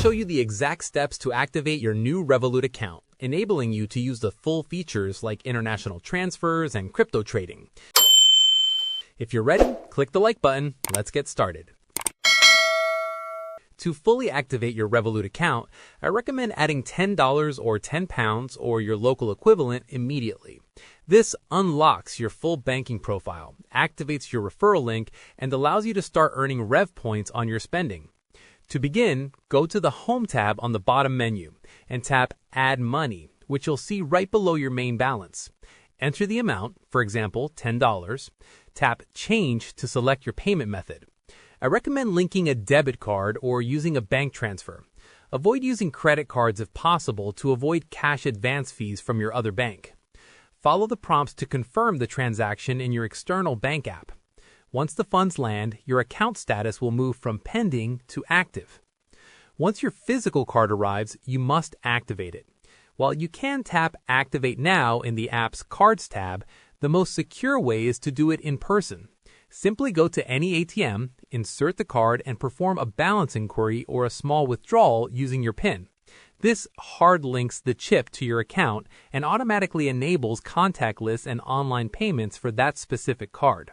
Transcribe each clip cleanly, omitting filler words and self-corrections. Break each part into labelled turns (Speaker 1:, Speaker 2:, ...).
Speaker 1: show you the exact steps to activate your new Revolut account, enabling you to use the full features like international transfers and crypto trading. If you're ready, click the like button. Let's get started. To fully activate your Revolut account, I recommend adding $10 or £10 or your local equivalent immediately. This unlocks your full banking profile, activates your referral link, and allows you to start earning Rev points on your spending. To begin, go to the Home tab on the bottom menu and tap Add Money, which you'll see right below your main balance. Enter the amount, for example, $10. Tap Change to select your payment method. I recommend linking a debit card or using a bank transfer. Avoid using credit cards if possible to avoid cash advance fees from your other bank. Follow the prompts to confirm the transaction in your external bank app. Once the funds land, your account status will move from pending to active. Once your physical card arrives, you must activate it. While you can tap Activate Now in the app's Cards tab, the most secure way is to do it in person. Simply go to any ATM, insert the card, and perform a balance inquiry or a small withdrawal using your PIN. This hard links the chip to your account and automatically enables contactless and online payments for that specific card.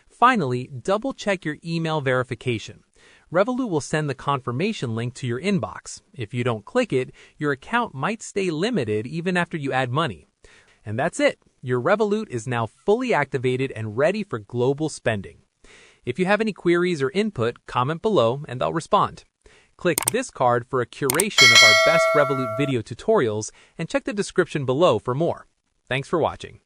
Speaker 1: Finally, double-check your email verification. Revolut will send the confirmation link to your inbox. If you don't click it, your account might stay limited even after you add money. And that's it. Your Revolut is now fully activated and ready for global spending. If you have any queries or input, comment below and I'll respond. Click this card for a curation of our best Revolut video tutorials and check the description below for more. Thanks for watching.